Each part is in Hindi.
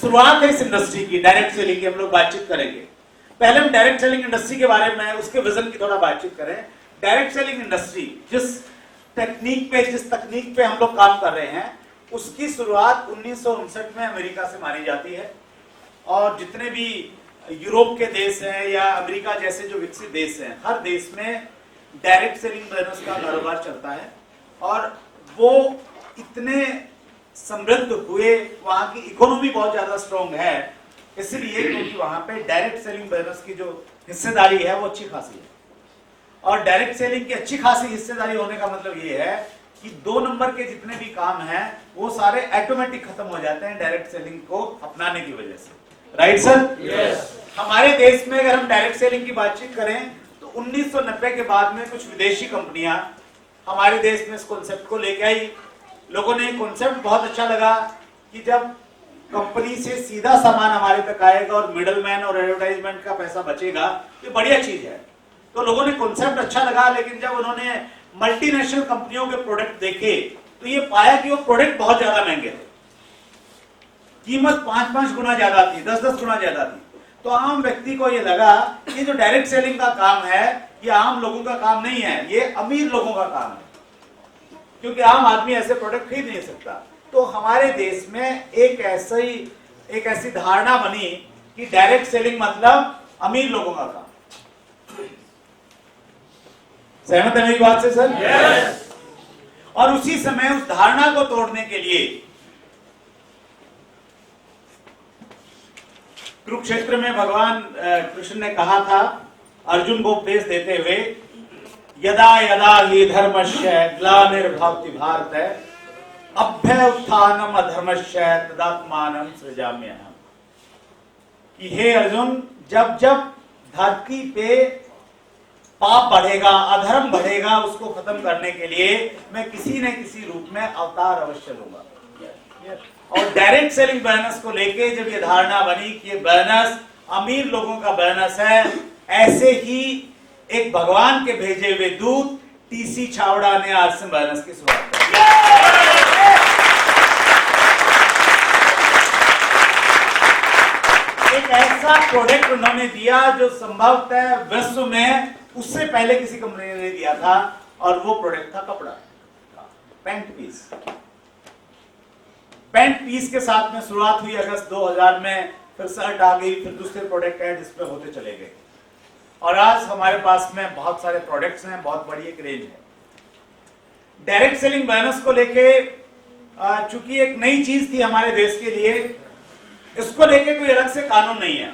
शुरुआत है इस इंडस्ट्री की, डायरेक्ट सेलिंग की हम लोग बातचीत करेंगे। पहले हम डायरेक्ट सेलिंग इंडस्ट्री के बारे में, उसके विजन की थोड़ा बातचीत करें। डायरेक्ट सेलिंग इंडस्ट्री जिस तकनीक पे हम लोग काम कर रहे हैं, उसकी शुरुआत 1959 में अमेरिका से मानी जाती है। और जितने भी यूरोप के देश हैं या अमेरिका जैसे जो विकसित देश हैं, हर देश में डायरेक्ट सेलिंग बिजनेस का कारोबार चलता है। और वो इतने समृद्ध हुए, वहां की इकोनॉमी बहुत ज्यादा स्ट्रॉन्ग है, इसलिए क्योंकि वहां पे डायरेक्ट सेलिंग बिजनेस की जो हिस्सेदारी है वो अच्छी खासी है। और डायरेक्ट सेलिंग की अच्छी खासी हिस्सेदारी होने का मतलब ये है कि 2 नंबर के जितने भी काम हैं वो सारे ऑटोमेटिक खत्म हो जाते हैं डायरेक्ट सेलिंग को अपनाने की वजह से। Right sir? यस। हमारे देश में अगर हम डायरेक्ट सेलिंग की बातचीत करें तो 1990 के बाद में कुछ विदेशी कंपनियां हमारे देश में इस कॉन्सेप्ट को लेके आई। लोगों ने कॉन्सेप्ट बहुत अच्छा लगा कि जब कंपनी से सीधा सामान हमारे तक आएगा और मिडलमैन और एडवर्टाइजमेंट का पैसा बचेगा, ये बढ़िया चीज है। तो लोगों ने कॉन्सेप्ट अच्छा लगा, लेकिन जब उन्होंने मल्टीनेशनल कंपनियों के प्रोडक्ट देखे तो ये पाया कि वो प्रोडक्ट बहुत ज्यादा महंगे थे, कीमत 5-5 गुना ज्यादा थी, 10-10 गुना ज्यादा थी। तो आम व्यक्ति को ये लगा कि जो डायरेक्ट सेलिंग का काम है ये आम लोगों का काम नहीं है, ये अमीर लोगों का काम है, क्योंकि आम आदमी ऐसे प्रोडक्ट खरीद नहीं सकता। तो हमारे देश में एक ऐसी धारणा बनी कि डायरेक्ट सेलिंग मतलब अमीर लोगों का काम। सहमत है मेरी बात से सर? यस। और उसी समय उस धारणा को तोड़ने के लिए कुरुक्षेत्र में भगवान कृष्ण ने कहा था अर्जुन को उपदेश देते हुए, यदा यदा हि धर्मस्य ग्लानिर्भवति भारत अभ्युत्थानम अधर्मस्य तदात्मानं सृजाम्यहम्। कि हे अर्जुन, जब जब धरती पे पाप बढ़ेगा, अधर्म बढ़ेगा, उसको खत्म करने के लिए मैं किसी न किसी रूप में अवतार अवश्य लूंगा। और डायरेक्ट सेलिंग बिजनेस को लेके जब ये धारणा बनी कि ये बिजनेस अमीर लोगों का बिजनेस है, ऐसे ही एक भगवान के भेजे हुए दूत टीसी छावड़ा ने आज से बिजनेस की शुरुआत की। एक ऐसा प्रोडक्ट उन्होंने दिया जो संभवतः विश्व में उससे पहले किसी कंपनी ने नहीं दिया था, और वो प्रोडक्ट था कपड़ा, पैंट पीस। पैंट पीस के साथ में शुरुआत हुई अगस्त 2000 में, फिर शर्ट आ गई, फिर दूसरे प्रोडक्ट ऐड इसमें होते चले गए, और आज हमारे पास में बहुत सारे प्रोडक्ट्स हैं, बहुत बड़ी एक रेंज है। डायरेक्ट सेलिंग बिजनेस को लेके चूंकि एक नई चीज थी हमारे देश के लिए, इसको लेके कोई अलग से कानून नहीं है।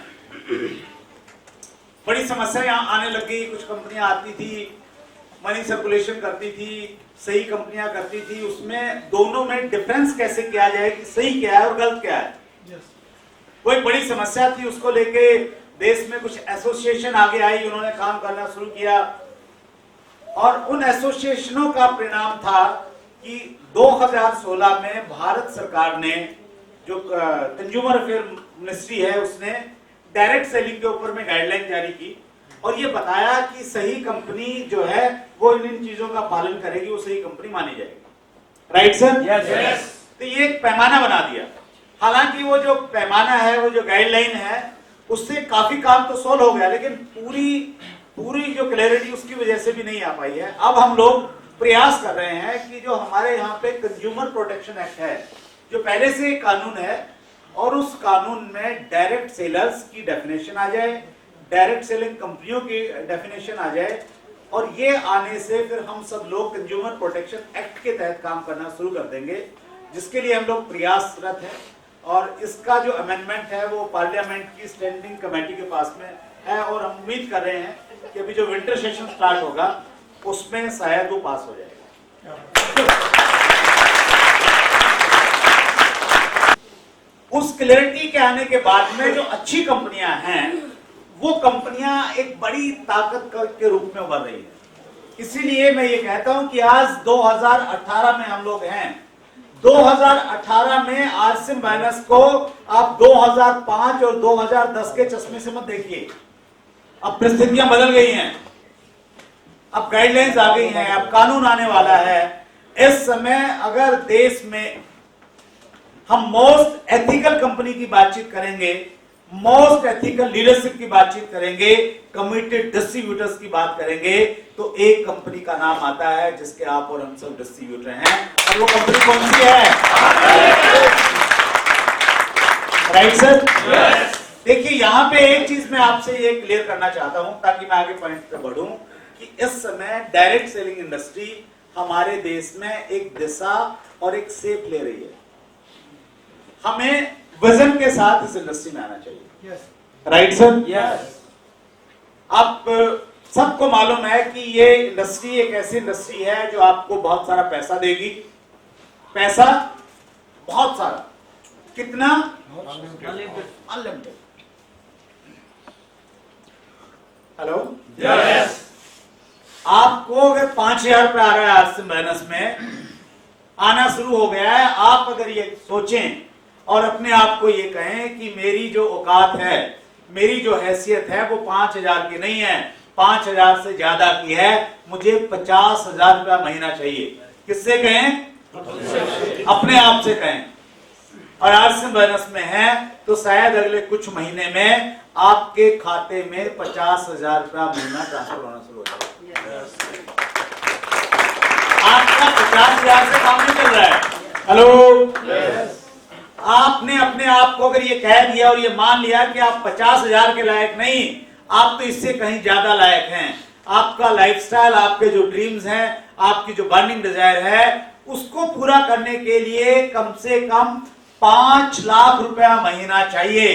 बड़ी समस्या यहाँ आने लग गई। कुछ कंपनियां आती थी, मनी सर्कुलेशन करती थी, सही कंपनियां करती थी, उसमें दोनों में डिफरेंस कैसे किया जाए कि सही क्या है और गलत क्या है, वो एक बड़ी समस्या थी। उसको लेके देश में कुछ एसोसिएशन आगे आई, उन्होंने काम करना शुरू किया, और उन एसोसिएशनों का परिणाम था कि 2016 में भारत सरकार ने, जो कंज्यूमर अफेयर मिनिस्ट्री है, उसने डायरेक्ट सेलिंग के ऊपर में गाइडलाइन जारी की और ये बताया कि सही कंपनी जो है वो इन चीजों का पालन करेगी, वो सही कंपनी मानी जाएगी। Right sir? यस। तो ये एक पैमाना बना दिया। हालांकि वो जो पैमाना है, वो जो गाइडलाइन है, उससे काफी काम तो सोल्व हो गया, लेकिन पूरी जो क्लैरिटी उसकी वजह से भी नहीं आ पाई है। अब हम लोग प्रयास कर रहे हैं कि जो हमारे यहाँ पे कंज्यूमर प्रोटेक्शन एक्ट है, जो पहले से एक कानून है, और उस कानून में डायरेक्ट सेलर्स की डेफिनेशन आ जाए, डायरेक्ट सेलिंग कंपनियों की डेफिनेशन आ जाए, और ये आने से फिर हम सब लोग कंज्यूमर प्रोटेक्शन एक्ट के तहत काम करना शुरू कर देंगे, जिसके लिए हम लोग प्रयासरत हैं। और इसका जो अमेंडमेंट है वो पार्लियामेंट की स्टैंडिंग कमेटी के पास में है, और हम उम्मीद कर रहे हैं कि अभी जो विंटर सेशन स्टार्ट होगा उसमें शायद वो पास हो जाएगा। उस क्लैरिटी के आने के बाद में जो अच्छी कंपनियां हैं, वो कंपनियां एक बड़ी ताकत के रूप में उभर रही है। इसीलिए मैं ये कहता हूं कि आज 2018 में हम लोग हैं। 2018 में आरसिम बाइनस को आप 2005 और 2010 के चश्मे से मत देखिए। अब परिस्थितियां बदल गई हैं, अब गाइडलाइंस आ गई हैं, अब कानून आने वाला है। इस समय अगर देश में हम मोस्ट एथिकल कंपनी की बातचीत करेंगे, मोस्ट एथिकल लीडरशिप की बातचीत करेंगे, कमिटेड डिस्ट्रीब्यूटर्स की बात करेंगे, तो एक कंपनी का नाम आता है जिसके आप और हम सब डिस्ट्रीब्यूटर हैं, और वो कंपनी कौन सी है? Right sir? देखिए यहां पे एक चीज मैं आपसे ये क्लियर करना चाहता हूं ताकि मैं आगे पॉइंट पे बढ़ूं कि इस समय डायरेक्ट सेलिंग इंडस्ट्री हमारे देश में एक दिशा और एक शेप ले रही है। हमें विजन के साथ इस इंडस्ट्री में आना चाहिए। Right sir? यस। आप सबको मालूम है कि ये इंडस्ट्री एक ऐसी इंडस्ट्री है जो आपको बहुत सारा पैसा देगी, पैसा बहुत सारा, कितना? अनलिमिटेड। हेलो? यस। आपको अगर 5,000 रुपये आ रहा है आज से महीने में आना शुरू हो गया है, आप अगर ये सोचें और अपने आप को ये कहें कि मेरी जो औकात है, मेरी जो हैसियत है वो 5,000 की नहीं है, 5,000 से ज्यादा की है, मुझे 50,000 रुपया महीना चाहिए। किससे कहें? अपने आप से कहें। और आज से बोनस में है तो शायद अगले कुछ महीने में आपके खाते में 50,000 रुपया महीना ट्रांसफर होना शुरू हो जाएगा। आपका 50,000 से काम नहीं चल रहा है। हेलो? आपने अपने आप को अगर ये कह दिया और ये मान लिया कि आप 50,000 के लायक नहीं, आप तो इससे कहीं ज्यादा लायक हैं। आपका लाइफस्टाइल, आपके जो ड्रीम्स हैं, आपकी जो बर्निंग डिजायर है, उसको पूरा करने के लिए कम से कम 5 लाख रुपया महीना चाहिए।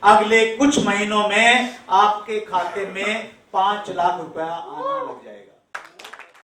अगले कुछ महीनों में आपके खाते में 5 लाख रुपया आना लग जाएगा।